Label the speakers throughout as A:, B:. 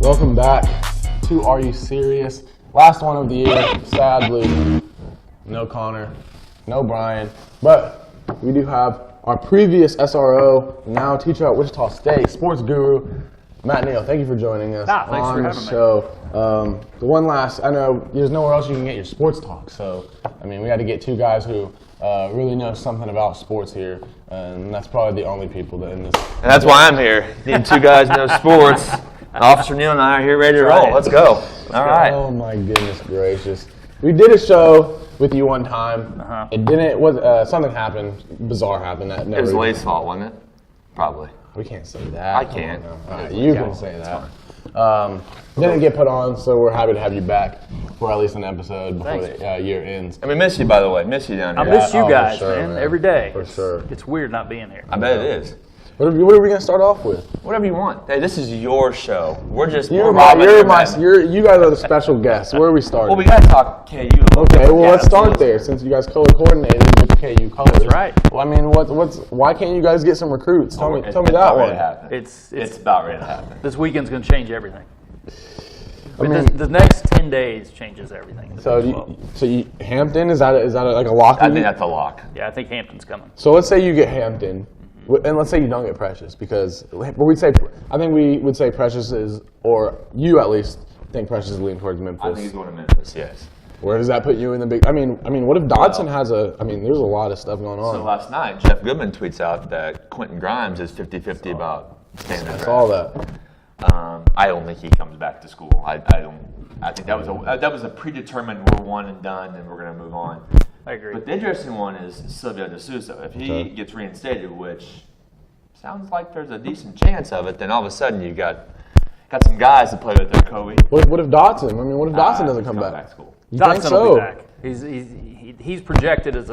A: Welcome back to Are You Serious? Last one of the year, sadly. No Connor, no Brian, but we do have our previous SRO, now teacher at Wichita State, sports guru, Matt Neal. Thank you for joining us
B: thanks
A: on
B: for
A: the
B: having
A: show. The one last, I know there's nowhere else you can get your sports talk, so I mean we got to get two guys who really know something about sports here, and that's probably the only people that in this.
C: And that's why I'm here. Need two guys who know sports. Officer Neal and I are here ready to roll. Let's go. All right.
A: Oh my goodness gracious. We did a show with you one time. It didn't. Something happened. Bizarre happened. That
C: It was Lay's fault, wasn't it? Probably.
A: We can't say that.
C: I can't.
A: All right, you can say that. Didn't get put on, so we're happy to have you back for at least an episode before the year ends.
C: And we miss you, by the way. Miss you down here.
B: I miss you guys,
A: for sure,
B: man, every day.
A: For sure.
B: It's weird not being here.
C: I bet it is.
A: What are we going to start off with?
C: Whatever you want. Hey, this is your show. We're just
A: You guys are the special guests. Where are we starting?
C: Well, we got to talk KU a little bit.
A: Okay, well,
C: Yeah,
A: let's start
C: absolutely.
A: there since you guys color coordinated with the KU colors.
B: That's right.
A: Well, I mean, why can't you guys get some recruits? Tell me that
C: about
A: one.
C: ready to happen.
B: It's
C: about ready to happen.
B: This weekend's going to change everything.
A: I mean,
B: The next 10 days changes everything.
A: Hampton, is that like a lock?
C: I think that's a lock.
B: Yeah, I think Hampton's coming.
A: So let's say you get Hampton, and let's say you don't get Precious, because I think we would say Precious is, or you at least think Precious is leaning towards Memphis.
C: I think he's going to Memphis, yes.
A: Where does that put you in the big? I mean, what if Dodson has there's a lot of stuff going on.
C: So last night, Jeff Goodman tweets out that Quentin Grimes is 50-50 about staying in the draft.
A: I saw that.
C: I don't think he comes back to school. I think that was a predetermined. We're one and done, and we're going to move on.
B: I agree.
C: But the interesting one is Silvio De Sousa. If he gets reinstated, which sounds like there's a decent chance of it, then all of a sudden you got some guys to play with there, Kobe.
A: What if Dodson? I mean, what if Dodson doesn't come back?
C: To school.
A: You think
B: Dodson
A: so?
B: will be back. He's projected as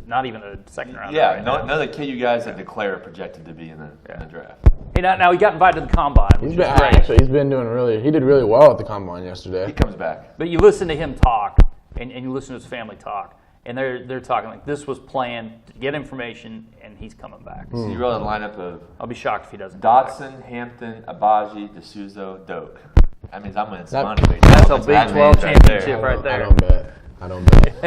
B: not even a second round.
C: Yeah,
B: right
C: none of the KU guys that declare are projected to be in the draft.
B: Hey, now he got invited to the combine, which is great.
A: Actually, he did really well at the combine yesterday.
C: He comes back.
B: But you listen to him talk, and you listen to his family talk, and they're talking like this was planned to get information, and he's coming back.
C: So you roll a lineup of
B: I'll be shocked if he doesn't. come back.
C: Dotson, Hampton, Abaji, De Sousa, Doak. That means I'm winning some money.
B: That's a Big 12 championship right there.
A: I don't bet.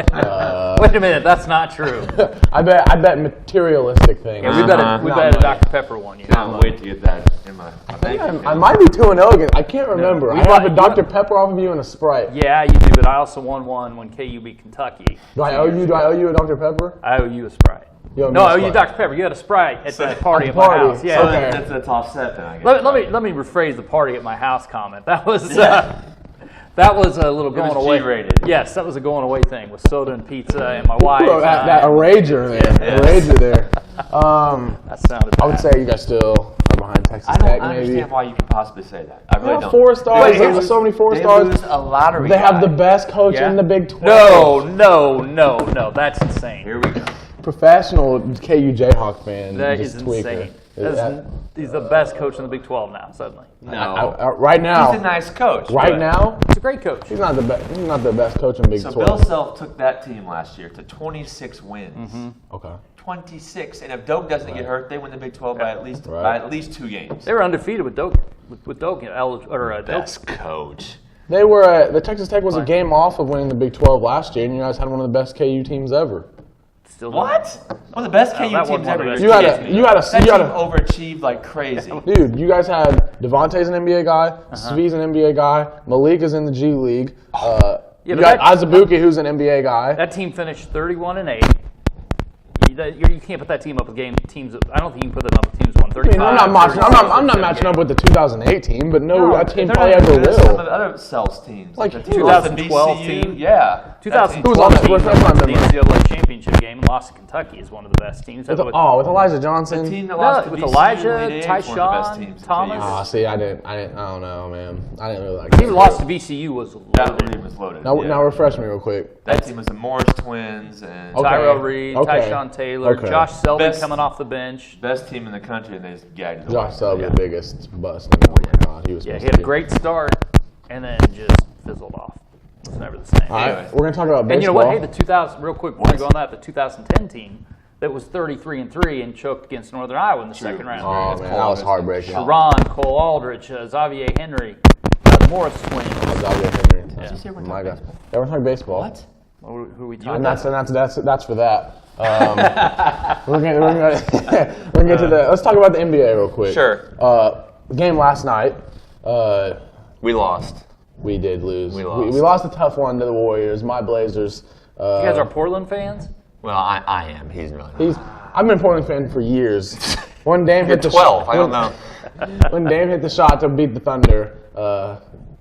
B: Wait a minute, that's not true.
A: I bet materialistic things.
B: Yeah, we bet a Dr. Pepper one year.
C: Can't wait to get that in my bank account.
A: I might be 2-0 again. I can't remember. I have a Dr. Pepper off of you and a Sprite.
B: Yeah, you do, but I also won one when KU beat Kentucky.
A: Do I owe you a Dr. Pepper?
B: I owe you a Sprite.
A: You owe me
B: No,
A: a
B: I owe you
A: Sprite.
B: Dr. Pepper. You had a Sprite at the party
A: At
B: at
A: the
B: my
A: party.
B: house. Yeah.
C: So
A: Okay.
C: that's offset then, I guess.
B: Let me rephrase the party at my house comment. That was a little going
C: was
B: away.
C: G-rated.
B: Yes, that was a going away thing with soda and pizza and my wife.
A: A rager there. A rager there.
B: That sounded bad.
A: I would say you guys still are behind Texas
C: I
A: Tech,
C: don't
A: maybe.
C: understand why you could possibly say that. I really don't.
A: 4 stars.
C: They
A: There's
C: lose-
A: so many 4
C: they
A: stars.
C: lose a lottery
A: They have
C: guy.
A: the best coach
B: Yeah.
A: in the Big 12.
B: No. That's insane.
C: Here we go.
A: Professional KU Jayhawk fan.
B: That
A: just
B: is
A: tweaker.
B: insane. He's the best coach in the Big 12 now, suddenly.
C: No.
A: Right now.
C: He's a nice coach.
A: Right
C: but-
A: now,
B: He's a great coach.
A: he's not the best. He's not the best coach in Big
C: So
A: 12.
C: Bill Self took that team last year to 26 wins.
A: Okay.
C: 26, and if Doak doesn't get hurt, they win the Big 12 by at least 2 games.
B: They were undefeated with Doak. With Doak, Doak.
C: Best coach.
A: They were. The Texas Tech was a game off of winning the Big 12 last year, and you guys had one of the best KU teams ever.
B: Still
C: What? One of the best KU
B: that
C: teams
B: wasn't one
C: ever.
B: of the
A: You
B: best.
A: had
C: That
A: a
C: team overachieved like crazy.
A: dude. You guys had Devontae's an NBA guy, Svi's an NBA guy, Malik is in the G League. You
B: but
A: got
B: that-
A: Azubuike, who's an NBA guy.
B: That team finished 31-8. You can't put that team up with teams. I don't think you can put them up with teams won 35.
A: I'm not matching up with the 2008 team, but that team
C: They're
A: probably
C: not
A: ever
C: even good as some of
A: will.
C: the other Cells teams.
A: Like
C: the team that lost to
B: 2012
C: VCU.
B: team.
C: Yeah.
B: 2012
A: Who's on that?
B: team
A: Refresh my
B: went to the
A: memory.
B: NCAA championship game and lost to Kentucky is one of the best teams.
A: With Elijah Johnson.
C: The team that lost to
B: with
C: VCU
B: Elijah,
C: Elite Eight was one of the best
B: Tyshawn,
C: teams in
B: Thomas.
C: KU.
A: See, I don't know, man. I didn't really like
B: The team
A: that.
B: that lost to VCU was
C: That
B: loaded.
C: team was loaded.
A: Now,
C: yeah.
A: now refresh me real quick.
C: That team was the Morris twins and
A: Okay.
B: Tyrell Reed,
A: Okay.
B: Tyshawn Taylor,
A: Okay.
B: Josh Selby
C: Best-
B: coming off the bench.
C: best team in the country, and they just gagged it
A: Josh
C: away.
A: Selby,
B: Yeah.
A: the biggest bust. Oh my God, he was.
B: Yeah,
A: supposed
B: he had
A: to
B: a
A: be.
B: great start and then just fizzled off. It was never the same.
A: All right,
C: Anyway.
A: we're gonna talk about baseball.
B: And you know what? Hey, the 2000, real quick before we go on that, the 2010 team that was 33-3 and choked against Northern Iowa in the second round.
A: Oh, man, that was heartbreaking.
B: Sharon, Cole Aldrich, Xavier Henry, the Morris twins.
A: Xavier Henry.
C: Did you say we're
A: My
C: talking
A: God.
C: baseball?
A: Yeah, we're talking baseball.
C: What?
B: Who are we talking
A: And
B: about?
A: that's for that. We're gonna get to the. Let's talk about the NBA real quick.
C: Sure.
A: Game last night.
C: We lost.
A: We did lose.
C: We lost.
A: We lost a tough one to the Warriors. My Blazers.
B: You guys are Portland fans?
C: Well, I am. He's really not.
A: I've been a Portland fan for years. When Dame hit the
C: 12.
A: shot,
C: I don't know.
A: When Dame hit the shot to beat the Thunder,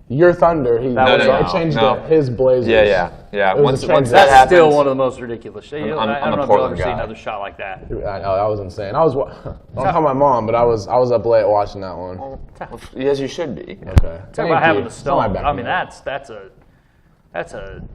A: your Thunder, it changed to his Blazers.
C: Yeah.
A: It was
C: Once
A: a
C: that
A: transition.
B: That's
C: happens,
B: still one of the most ridiculous. I don't
C: I'm a
B: know if you'll
C: Portland
B: ever see
C: guy.
B: another shot like that.
A: I know, that was insane. I don't call my mom, but I was up late watching that one.
C: Yes, you should be.
A: Okay.
B: Talk about having the
A: It's not my
B: stone.
A: back
B: I mean,
A: end.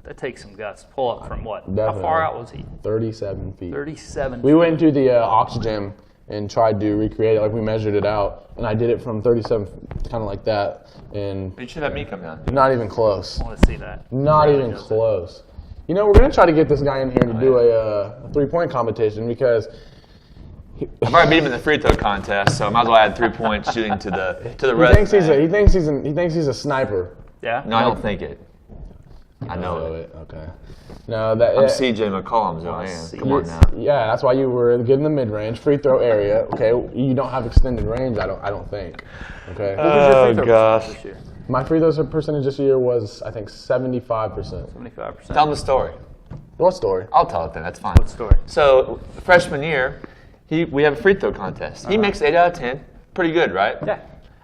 B: that takes some guts to pull up from what? How
A: Definitely.
B: far out was he?
A: 37 feet.
B: 37.
A: We went to the oxygen and tried to recreate it, like we measured it out, and I did it from 37, kind of like that, and
C: You should have me come down.
A: not even close.
B: I want to see that.
A: Not even close. You know, we're gonna try to get this guy in here to do a three-point competition because
C: I've already beat him in the free throw contest, so I might as well add 3 points shooting to the
A: he
C: resume.
A: thinks he's a sniper.
B: Yeah?
C: No, I don't think it. I know it.
A: Okay. No, that
C: I'm CJ McCollum, so I am. Come on now.
A: Yeah, that's why you were good in the mid-range free throw area. Okay, you don't have extended range. I don't think. Okay.
B: What was your free throw
C: gosh.
B: percentage this year?
A: My free throw percentage this year was, I think, 75%.
B: 75%.
C: Tell them the story.
A: What story?
C: I'll tell it then. That's fine.
B: What story?
C: So freshman year, we have a free throw contest. He makes 8 out of 10. Pretty good, right?
B: Yeah.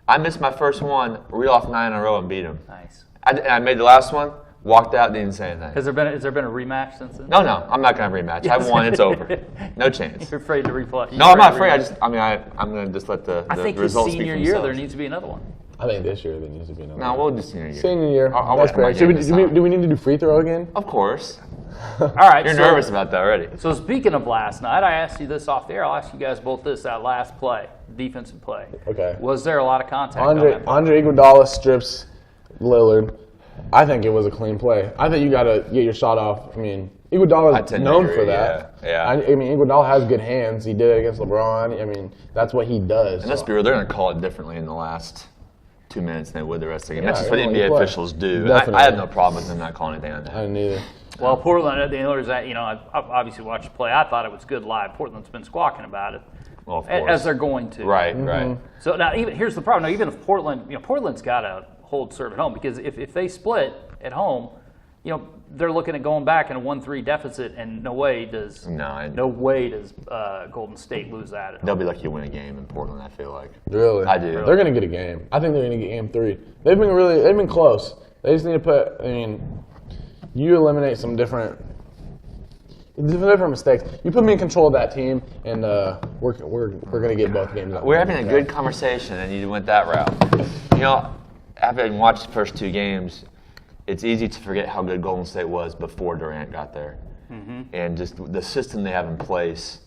C: I missed my first one, reel off 9 in a row and beat him.
B: Nice.
C: I made the last one, walked out, didn't say anything.
B: Has there been a rematch since then?
C: No, I'm not going to rematch. I won. It's over. No chance.
B: You're afraid to replay?
C: No, I'm not afraid. I'm going to just let the
B: I think his
C: results speak
B: senior
C: for
B: year there
C: themselves.
B: needs to be another one.
A: I think this year there needs to be another.
C: No, we'll do senior year.
A: Senior year.
C: I'll
A: That's
C: work my
A: fair.
C: game this time.
A: Do we need to do free throw again?
C: Of course.
B: All right.
C: You're
B: so,
C: nervous about that already.
B: So speaking of last night, I asked you this off the air. I'll ask you guys both this: that last play, defensive play.
A: Okay.
B: Was there a lot of contact on that play?
A: Andre Iguodala strips Lillard. I think it was a clean play. I think you got to get your shot off. I mean, Iguodala is known for that.
C: Yeah.
A: I mean, Iguodala has good hands. He did it against LeBron. I mean, that's what he does.
C: And let's be real, they're going to call it differently in the last 2 minutes than they would the rest of the game.
A: Yeah,
C: That's just what
A: everyone
C: NBA
A: can play.
C: officials do.
A: Definitely.
C: I have no problem with them not calling anything on that.
A: I didn't either.
B: Well, Portland, the others, I obviously watched the play. I thought it was good live. Portland's been squawking about it,
C: Well, of course.
B: as they're going to.
C: Right.
B: So now, here's the problem. Now, even if Portland, Portland's got to hold serve at home because if they split at home, they're looking at going back in a 1-3 deficit, and no way does Golden State lose that at home.
C: They'll be lucky to win a game in Portland, I feel like.
A: Really?
C: I do.
A: They're going to get a game. I think they're going to get game 3. They've been close. They just need to put, you eliminate some different mistakes. You put me in control of that team, and we're going to get both games out.
C: We're having a good conversation, and you went that route. After watched the first 2 games, it's easy to forget how good Golden State was before Durant got there. And just the system they have in place.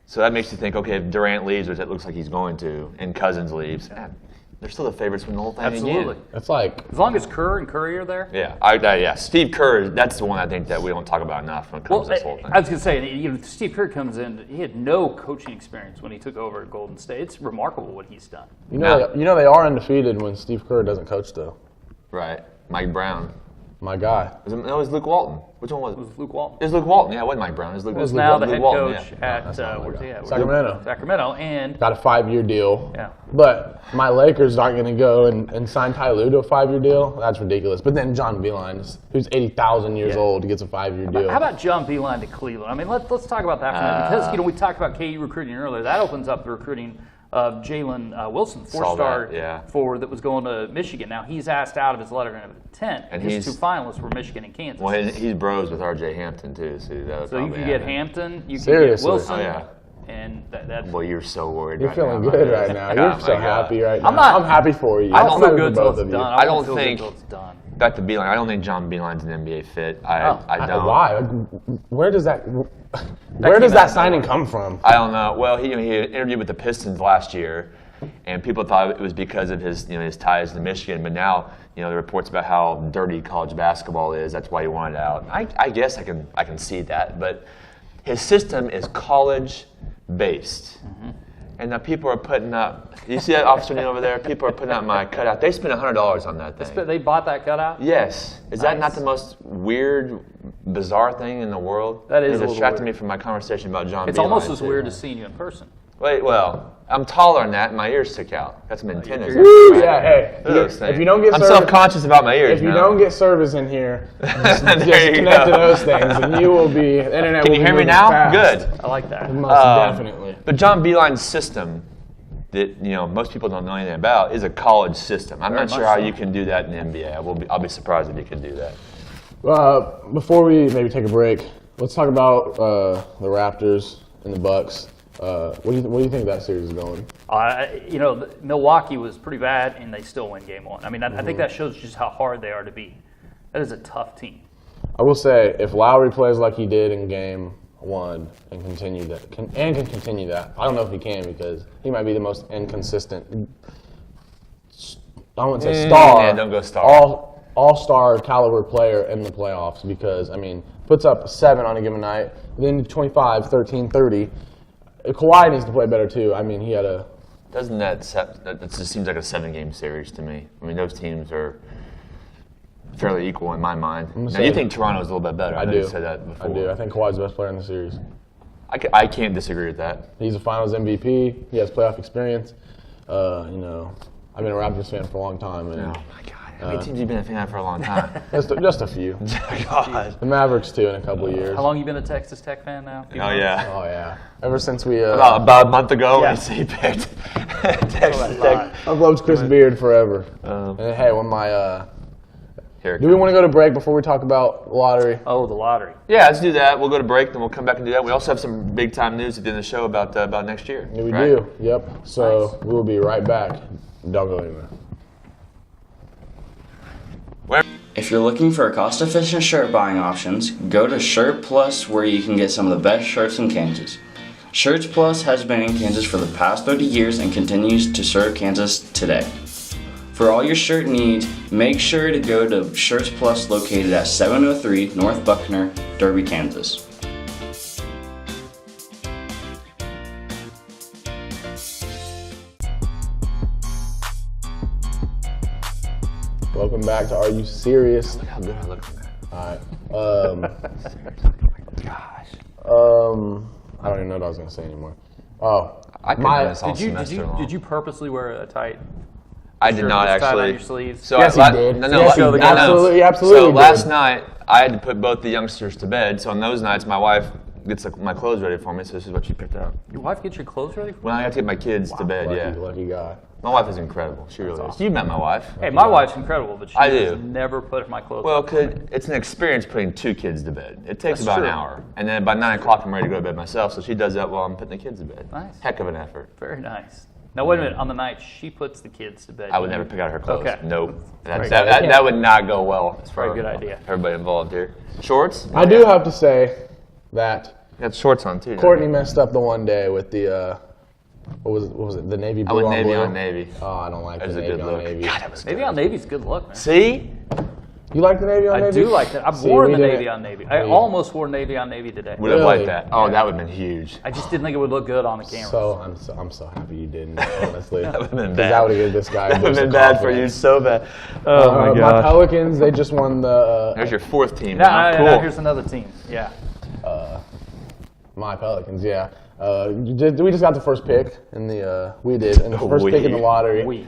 C: So that makes you think, okay, if Durant leaves, which it looks like he's going to, and Cousins leaves, man, they're still the favorites to win the whole thing
B: Absolutely.
C: again.
A: It's like,
B: As long as Kerr and Curry are there.
C: Yeah, Steve Kerr, that's the one I think that we don't talk about enough when it comes to this whole thing.
B: I was going to say, Steve Kerr comes in. He had no coaching experience when he took over at Golden State. It's remarkable what he's done.
A: they are undefeated when Steve Kerr doesn't coach, though.
C: Right. Mike Brown.
A: My guy.
C: No, it was Luke Walton. Which one was it?
B: It was Luke Walton.
C: It was Luke Walton. Yeah, it wasn't Mike Brown. It was Luke.
B: Who's now the
C: Luke
B: head
C: Walton,
B: coach
C: yeah.
B: at where's he at?
A: Sacramento.
B: Sacramento, and
A: Got a 5-year deal.
B: Yeah.
A: But my Lakers aren't going to go and sign Ty Lue to a 5-year deal. That's ridiculous. But then John Beilein, who's 80,000 years old, gets a 5-year deal.
B: How about John Beilein to Cleveland? Let's talk about that for a minute because we talked about KU recruiting earlier. That opens up the recruiting of Jalen Wilson, 4-star forward that was going to Michigan. Now he's asked out of his letter of intent.
C: And
B: his 2 finalists were Michigan and Kansas.
C: Well, he's bros with R.J. Hampton too, so
B: you can get Hampton, you can
A: Seriously.
B: get Wilson,
C: Oh, yeah.
B: and that's.
C: Well, you're so worried.
A: You're
C: right
A: feeling
C: now,
A: good
C: my
A: right
C: God.
A: now.
C: God,
A: You're so
C: my God.
A: happy right now.
B: I'm
A: happy for you.
B: I don't
A: I'm
B: feel
A: happy
B: good
A: for
B: until
A: both
B: it's
A: of you.
B: done.
C: I don't
B: feel
C: think-
B: good till it's done.
C: Back to Beilein, I don't think John Beilein's an NBA fit. I don't.
A: Why? Where does that signing come from?
C: I don't know. Well, he interviewed with the Pistons last year, and people thought it was because of his ties to Michigan. But now the reports about how dirty college basketball is. That's why he wanted out. I guess I can see that, but His system is college-based. And now people are putting up, you see that officer over there? People are putting up my cutout. They spent $100 on that thing.
B: They bought that cutout?
C: Yes. Is that not the most weird, bizarre thing in the world?
B: That is
C: It distracted me from my conversation about John
B: It's almost as weird as seeing you in person.
C: Wait, well, I'm taller than that, and my ears stick out. That's some antennas.
A: Woo! Yeah, hey. If you don't get
C: I'm
A: service,
C: self-conscious about my ears
A: if you
C: now.
A: don't get service in here, just
C: There you
A: connect to
C: go.
A: those things, and you will be. The internet
C: Can
A: will
C: you
A: be
C: hear me
A: moving
C: now?
A: fast.
C: Good.
B: I like that.
A: Most definitely.
C: But John Beeline's system, that most people don't know anything about, is a college system. I'm not sure how you can do that in the NBA. I'll be surprised if you can do that.
A: Before we maybe take a break, let's talk about the Raptors and the Bucks. What do you think that series is going?
B: Milwaukee was pretty bad, and they still win Game 1. I mean, I think that shows just how hard they are to beat. That is a tough team.
A: I will say, if Lowry plays like he did in Game 1 and can continue that, I don't know if he can because he might be the most inconsistent. I wouldn't say star.
C: Yeah, don't go star.
A: All-star caliber player in the playoffs because puts up 7 on a given night, then 25, 13, 30. Kawhi needs to play better too. He had a.
C: Doesn't that just seems like a 7-game series to me? Those teams are fairly equal in my mind. Now you think Toronto's a little bit better?
A: I do.
C: You said that before.
A: I do. I think Kawhi's the best player in the series.
C: I can't disagree with that.
A: He's a Finals MVP. He has playoff experience. I've been a Raptors fan for a long time. And,
C: oh my God. How many teams have you been a fan for a long time?
A: just a few.
C: God.
A: The Mavericks too in a couple of years.
B: How long you been a Texas Tech fan now?
C: Oh yeah.
A: Oh yeah. Ever since we
C: about a month ago when he picked Texas Tech.
A: I've loved Chris Beard forever. And hey, when my do we want to go to break before we talk about lottery?
B: Oh, the lottery.
C: Yeah, let's do that. We'll go to break, then we'll come back and do that. We also have some big time news at the end of the show about next year.
A: Yeah, we do. Yep. So we'll be right back. Don't go anywhere.
D: If you're looking for cost-efficient shirt buying options, go to Shirt Plus where you can get some of the best shirts in Kansas. Shirts Plus has been in Kansas for the past 30 years and continues to serve Kansas today. For all your shirt needs, make sure to go to Shirts Plus located at 703 North Buckner, Derby, Kansas.
A: Welcome back to Are You Serious?
C: Look how good I look from that.
A: All right.
C: Gosh.
A: I don't even know what I was going to say anymore. Oh,
C: I couldn't do this all
B: Did
C: semester long.
B: you purposely wear a tight?
C: I did not
B: Tied on
C: actually.
B: your sleeves?
C: So
A: Yes, he did.
C: No,
A: Yes, he
C: no,
A: did.
C: no, no.
A: Absolutely
C: So
A: did.
C: last night I had to put both the youngsters to bed. So on those nights, my wife gets my clothes ready for me. So this is what she picked out.
B: Your wife gets your clothes ready for you?
C: When I have to get my kids to bed,
A: Lucky guy.
C: My wife is incredible. She really is. You met my wife.
B: Hey, my wife's incredible, but she
C: I
B: has
C: do.
B: never put my clothes
C: Well,
B: on.
C: it's an experience putting 2 kids to bed. It takes
B: That's
C: about
B: true.
C: an hour. And then by 9 o'clock, I'm ready to go to bed myself. So she does that while I'm putting the kids to bed.
B: Nice.
C: Heck of an effort.
B: Very nice. Now, wait a minute. On the night she puts the kids to bed.
C: I would never pick out her clothes.
B: Okay.
C: Nope.
B: Very
C: That would not go well. That's
B: a good idea.
C: Everybody involved here. Shorts?
A: I do have to say that
C: You got shorts on too.
A: Courtney messed up the one day with the, what was it, the navy blue
C: I went
A: on
C: Navy
A: blue?
C: on Navy.
A: Oh, I don't like
C: That was
A: the
C: a
A: navy
C: good
A: on
C: look.
A: navy.
C: God, that was
B: Navy
C: good.
B: on Navy's good look, man.
C: See?
A: You like the navy on
B: I
A: navy?
B: do like that. I've
A: See,
B: worn
A: we
B: the
A: didn't-
B: Navy on Navy. I almost wore Navy on Navy today.
C: Would have
A: Really?
C: liked that. Oh, that would have been huge.
B: I just didn't think it would look good on the camera.
A: So I'm so happy you didn't, honestly.
C: That would have been
A: 'Cause
C: bad.
A: that would have given this guy a
C: That would
A: boost
C: have been
A: of
C: bad for you
A: confidence.
C: so bad. Oh
A: My Pelicans, they just won the
C: There's your 4th team.
B: now,
C: Cool.
B: now here's another team. Yeah.
A: my Pelicans. Yeah, we just got the first pick in the we did and the first pick in the lottery.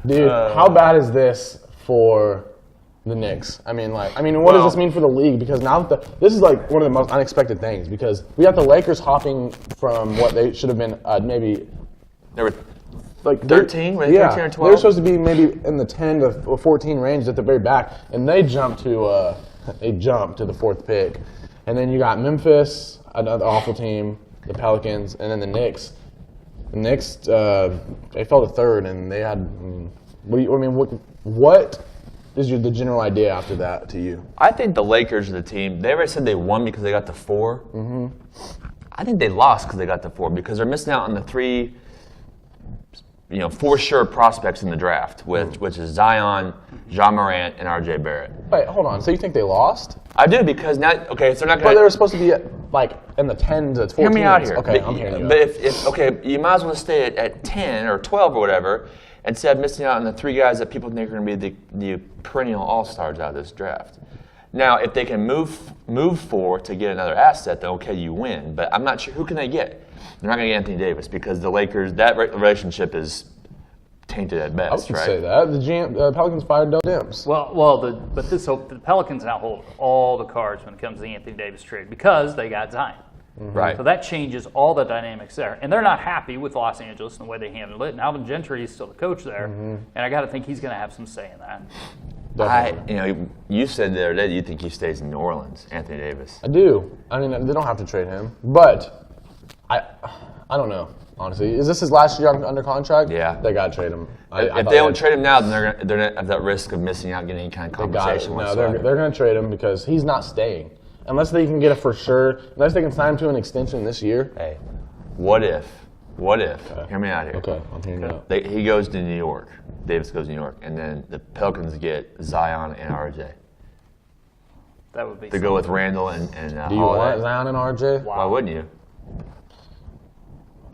A: Dude, how bad is this for the Knicks? What does this mean for the league? Because now this is like one of the most unexpected things because we got the Lakers hopping from what they should have been maybe
C: They were
A: like
C: 13, were they 13 or 12?
A: They're supposed to be maybe in the 10 to 14 range at the very back, and they jumped to the 4th pick. And then you got Memphis, another awful team, the Pelicans, and then the Knicks. The Knicks, they fell to 3rd, and they had. What is the general idea after that to you?
C: I think the Lakers are the team. They already said they won because they got to 4. I think they lost because they got to 4 because they're missing out on the 3 for sure prospects in the draft, which is Zion, John Morant, and R.J. Barrett.
A: Wait, hold on. So you think they lost?
C: I do because now, so they're not going.
A: But they were supposed to be like in the 10s to 14s.
C: Hear me out here.
A: Okay, I'm hearing you.
C: But if you might as well stay at 10 or 12 or whatever, instead of missing out on the 3 guys that people think are going to be the perennial all-stars out of this draft. Now, if they can move forward to get another asset, then okay, you win. But I'm not sure who can they get. They're not going to get Anthony Davis because the Lakers, that relationship is tainted at best,
A: I would
C: right?
A: say that. The Pelicans fired Dell Demps.
B: The Pelicans now hold all the cards when it comes to the Anthony Davis trade because they got Zion.
C: Right.
B: So that changes all the dynamics there. And they're not happy with Los Angeles and the way they handled it. And Alvin Gentry is still the coach there. And I got to think he's going to have some say in that.
C: You said the other day you think he stays in New Orleans, Anthony Davis.
A: I do. I mean, they don't have to trade him. But I don't know, honestly. Is this his last year under contract?
C: Yeah.
A: They got to trade him.
C: If they don't trade him now, then they're at that risk of missing out getting any kind of compensation whatsoever.
A: They're going to trade him because he's not staying. Unless they can get it for sure. Unless they can sign him to an extension this year.
C: Hey, what if? Okay. Hear me out here.
A: Okay, I'm hearing you out.
C: He goes to New York. Davis goes to New York. And then the Pelicans get Zion and RJ.
B: That would be
C: to go with Randall and
A: Do you want Zion and RJ?
B: Wow.
C: Why wouldn't you?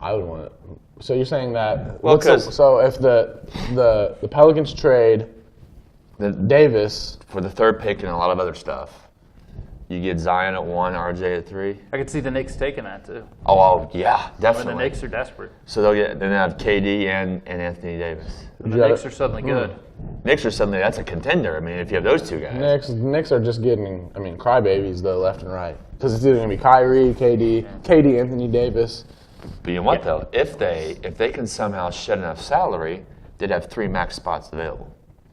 A: I would want it. So you're saying that?
C: Well,
A: so if the Pelicans trade Davis
C: for the 3rd pick and a lot of other stuff, you get Zion at 1, RJ at 3.
B: I could see the Knicks taking that too.
C: Oh yeah, definitely.
B: When the Knicks are desperate.
C: So then they have KD and Anthony Davis.
B: And the Knicks are suddenly good.
C: Knicks are suddenly, that's a contender. I mean, if you have those 2 guys.
A: Knicks are just getting, crybabies though, left and right. Because it's either going to be Kyrie, KD, Anthony Davis.
C: But you know what though? If they can somehow shed enough salary, they'd have 3 max spots available.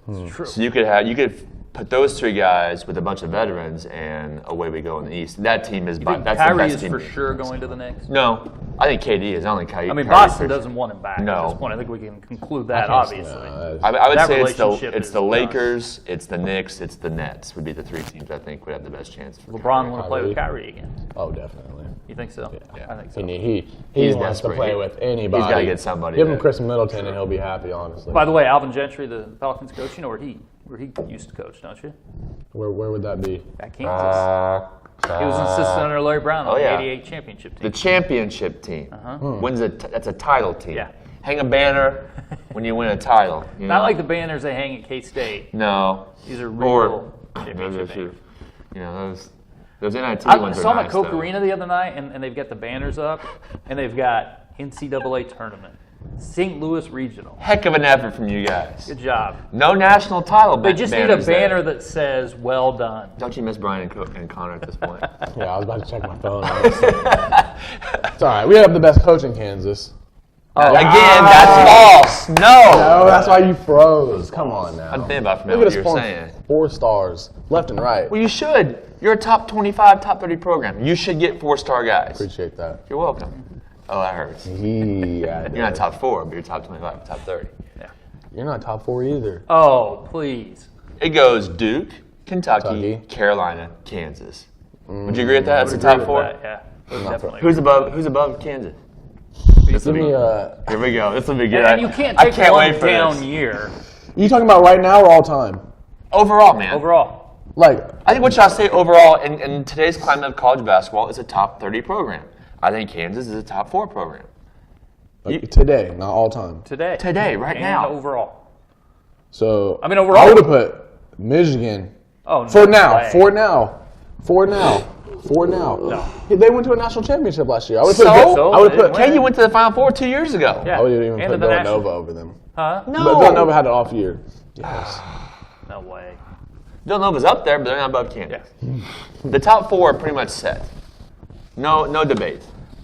B: It's true.
C: So you could put those 3 guys with a bunch of veterans, and away we go in the East. That team is
B: Kyrie
C: the best
B: is
C: team.
B: for sure going to the Knicks?
C: No, I think KD is. I don't think Kyrie.
B: Boston doesn't want him back
C: No.
B: at this point. I think we can conclude that, obviously.
C: I would
B: That
C: say
B: relationship
C: it's
B: is
C: the
B: done.
C: Lakers, it's the Knicks, it's the Nets would be the 3 teams I think would have the best chance. For
B: LeBron want to play with Kyrie again.
A: Oh, definitely.
B: You think so?
C: Yeah.
B: I think so.
A: He wants to
C: desperate.
A: play with anybody.
C: He's got to get somebody.
A: Give him Chris Middleton and he'll be happy, honestly.
B: By the way, Alvin Gentry, the Pelicans coach, you know where he used to coach, don't you?
A: Where would that be?
B: At Kansas. He was an assistant under Larry Brown on the 88 championship team.
C: The championship team. That's a title team.
B: Yeah.
C: Hang a banner when you win a title.
B: Not like the banners they hang at K-State.
C: No.
B: These are real championship
C: banners. Those NIT
B: I
C: ones are
B: saw them
C: nice,
B: at Coke
C: though.
B: Arena the other night, and they've got the banners up, and they've got NCAA tournament, St. Louis Regional.
C: Heck of an effort from you guys.
B: Good job.
C: No national title
B: They just need a banner that says, well done.
C: Don't you miss Brian and Connor at this point?
A: Yeah, I was about to check my phone. It's all right. We have the best coach in Kansas.
C: Oh, again, that's false. No,
A: that's why you froze. Come on now.
C: I'm thinking about
A: Look
C: what
A: at
C: you
A: us
C: were
A: pulling
C: saying.
A: 4 stars, left and right.
C: Well, you should. You're a top 25, top 30 program. You should get 4-star guys.
A: Appreciate that.
C: You're welcome. Oh, that hurts.
A: Yeah.
C: You're not top 4, but you're top 25, top 30.
B: Yeah.
A: You're not top 4 either.
B: Oh, please.
C: It goes Duke, Kentucky, Carolina, Kansas. Would you agree with that? That's the top 4?
B: Yeah. Definitely.
C: Who's above Kansas?
A: Give me
C: Here we go. This will be good.
B: And you can't take one down year.
A: You talking about right now or all time?
C: Overall, man.
B: Overall.
A: Like,
C: I think what y'all say overall in today's climate of college basketball is a top 30 program. I think Kansas is a top 4 program.
A: today, not all time.
B: Today,
C: right
B: and
C: now.
B: Overall.
A: So
B: overall.
A: I would have put Michigan.
B: Oh, no
A: for now.
B: way.
A: For now.
B: No.
A: They went to a national championship last year. I would
B: So?
A: put
C: KU went to the Final Four 2 years ago.
B: Yeah.
A: I would even
B: And
A: put
B: the
A: Villanova
B: national-
A: over them.
B: Huh?
C: No.
A: But Villanova had an off year. Yes.
B: No way.
C: Villanova's up there, but they're not above Kansas. The top 4 are pretty much set. No debate.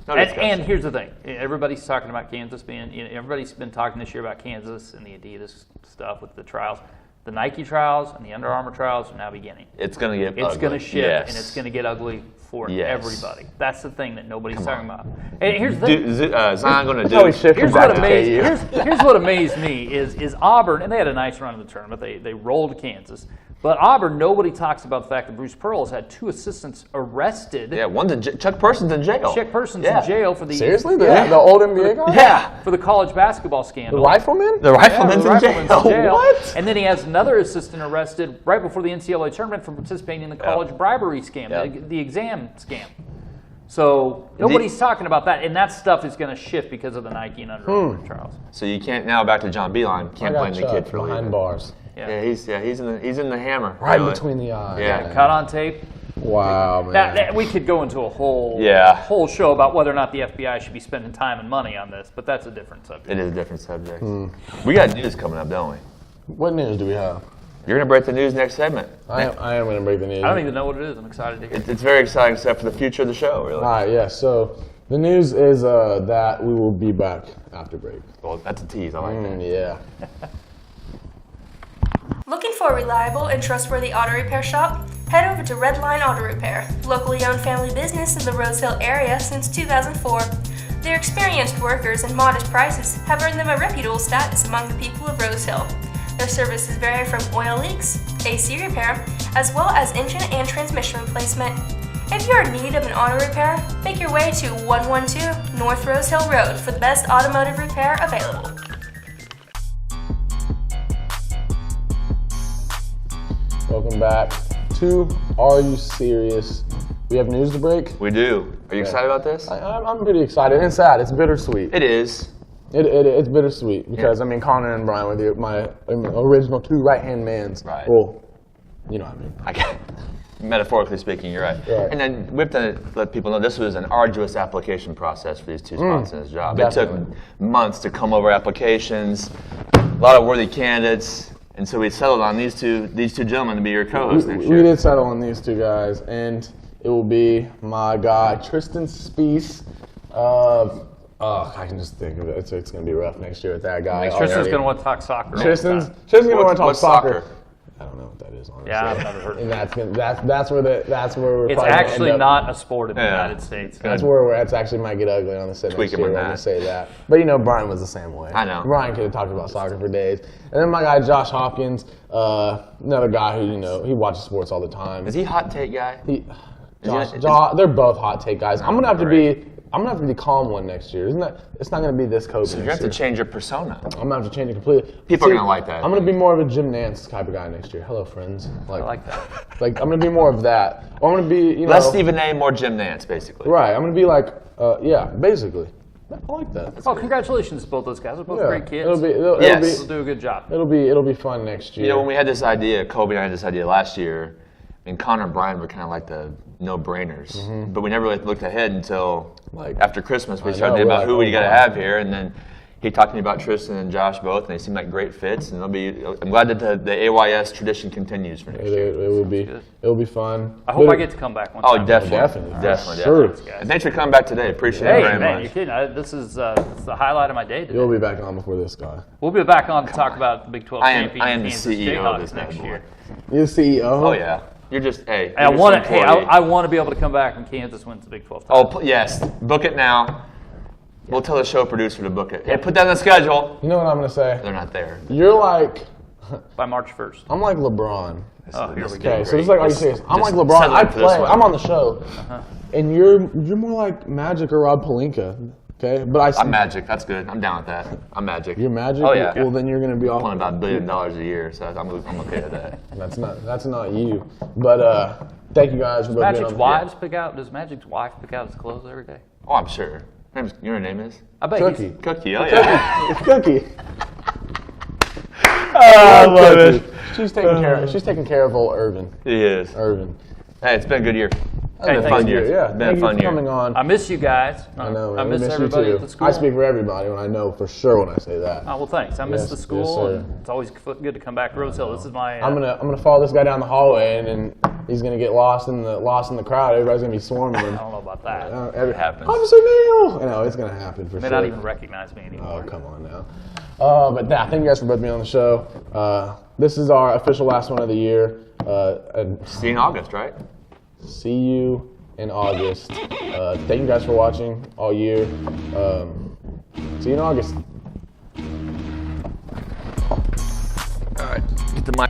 C: No discussion.
B: And here's the thing: everybody's talking about Kansas being. Everybody's been talking this year about Kansas and the Adidas stuff with the trials. The Nike trials and the Under Armour trials are now beginning.
C: It's going to get ugly.
B: It's going to shift,
C: Yes.
B: and it's going to get ugly for
C: Yes.
B: everybody. That's the thing that nobody's talking about. And here's the thing.
C: Zion going to do.
B: Here's what amazed me is Auburn, and they had a nice run in the tournament. They rolled Kansas, But Auburn, nobody talks about the fact that Bruce Pearl has had 2 assistants arrested.
C: Yeah, Chuck Person's in jail.
B: Chuck Person's in jail for the...
A: Seriously? The old NBA guy?
B: Yeah, for the college basketball scandal.
A: The rifleman?
C: The rifleman's in jail.
A: What?
B: And then he has another assistant arrested right before the NCAA tournament for participating in the college bribery scam, the exam scam. So nobody's talking about that, and that stuff is going to shift because of the Nike and Under Armour, Charles.
C: So you can't, now back to John Beilein, can't blame the kid for
A: behind
C: leaving.
A: bars.
C: Yeah, he's in the hammer.
A: Right
C: really.
A: between the eyes.
C: Yeah.
B: Caught on tape.
A: Wow, man.
B: We could go into a whole show about whether or not the FBI should be spending time and money on this, but that's a different subject.
C: It is a different subject. We got news coming up, don't we?
A: What news do we have?
C: You're going to break the news next segment.
A: I am going to break the news.
B: I don't even know what it is. I'm excited to hear it.
C: It's very exciting stuff for the future of the show, really.
A: All right, yeah. So the news is that we will be back after break.
C: Well, that's a tease. I like that.
A: Yeah.
E: Looking for a reliable and trustworthy auto repair shop? Head over to Redline Auto Repair, locally owned family business in the Rose Hill area since 2004. Their experienced workers and modest prices have earned them a reputable status among the people of Rose Hill. Their services vary from oil leaks, AC repair, as well as engine and transmission replacement. If you're in need of an auto repair, make your way to 112 North Rose Hill Road for the best automotive repair available.
A: Welcome back to Are You Serious? We have news to break.
C: We do. Are you excited about this?
A: I'm pretty excited and sad. It's bittersweet.
C: It is.
A: It's bittersweet because, I mean, Connor and Brian were my original 2 right-hand mans.
C: Right.
A: Well, you know what I mean.
C: Metaphorically speaking, you're right. And then we have to let people know this was an arduous application process for these 2 spots in this job.
A: Definitely.
C: It took months to comb over applications, a lot of worthy candidates, and so we settled on these two gentlemen to be your co-hosts next year.
A: We did settle on these 2 guys, and it will be my guy Tristan Spiess. I can just think of it. It's going to be rough next year with that guy.
B: Tristan's going to want to talk soccer.
A: Tristan's going to want to talk soccer. I don't know what that is, honestly.
B: Yeah, I've never heard of it.
A: And that's where we're.
B: It's actually not a sport in the United States.
A: That's where it's actually might get ugly on the set next year. I'm gonna say that. But you know, Brian was the same way.
C: I know.
A: Brian could have talked about soccer for days. And then my guy Josh Hopkins, another guy who he watches sports all the time.
C: Is he hot take guy?
A: They're both hot take guys. I'm gonna have to be the calm one next year. It's not going to be this Kobe.
C: So you have to change your persona.
A: I'm going to have to change it completely.
C: People are going to like that.
A: I'm going to be more of a Jim Nance type of guy next year. Hello, friends.
B: I like that.
A: Like I'm going to be more of that. Or I'm going to be,
C: less Stephen A, more Jim Nance, basically.
A: Right. I'm going to be like, basically. I like that.
B: Well, congratulations to both those guys. They're both great kids.
A: They'll
B: do a good job.
A: It'll be fun next year.
C: You know, when we had this idea, Kobe and I had this idea last year. I mean, Connor and Brian were kind of like the no-brainers, but we never really looked ahead until after Christmas. We started thinking about who we got to have here, and then he talked to me about Tristan and Josh both, and they seem like great fits. And I'm glad that the AYS tradition continues for next year.
A: It will be fun.
B: I hope I get to come back one time.
C: Oh, definitely.
A: Sure.
C: And thanks for coming back today. Appreciate it very much.
B: You're kidding. This is the highlight of my day today.
A: You'll be back on before this guy.
B: We'll be back on to talk about the Big 12 champion.
C: I am the
B: Kansas
C: CEO of this
B: next
C: boy.
B: year.
A: You're the CEO.
C: Oh yeah. You're just
B: I want to be able to come back when Kansas wins the Big 12 title.
C: Oh yes, book it now. We'll tell the show producer to book it. Hey, put that on the schedule.
A: You know what I'm going to say?
C: They're not there.
A: You're like...
B: By March 1st.
A: I'm like LeBron.
B: Oh, here we go.
A: Okay, so it's like, are you serious? I'm like LeBron. I play. I'm on the show. And you're more like Magic or Rob Pelinka. Okay, but
C: I'm Magic. That's good. I'm down with that. I'm Magic.
A: You're Magic.
C: Oh yeah.
A: Well, then you're going to be off.
C: Pulling about $1 billion a year, so I'm okay with that.
A: That's not you. But thank you guys for being on.
B: Does Magic's wife pick out his clothes every day?
C: Oh, I'm sure. You know her name is?
B: I bet
A: Cookie.
C: Cookie. Oh yeah.
A: It's Cookie.
C: I love it.
A: She's taking care of old Irvin.
C: He is.
A: Irvin.
C: Hey, it's been a good year.
B: Hey,
C: It's been a fun year.
A: Yeah.
C: It's been a fun year.
A: Coming on.
B: I miss you guys.
A: I know.
B: I miss
A: you
B: everybody
A: too.
B: at the school.
A: I speak for everybody when I know for sure when I say that.
B: Oh, well, thanks. I miss
A: Yes,
B: the school.
A: yes, sir.
B: And it's always good to come back to Rose Hill. This is my.
A: I'm gonna follow this guy down the hallway and he's gonna get lost in the crowd. Everybody's gonna be swarming him.
B: I don't know about that.
C: It happens.
A: Officer Neal. I know it's gonna happen for
B: They
A: sure.
B: not even recognize me anymore.
A: Oh, come on now. But thank you guys for both being on the show. This is our official last one of the year.
C: See you in August, right?
A: See you in August. Thank you guys for watching all year. See you in August.
C: All right. Get the mic.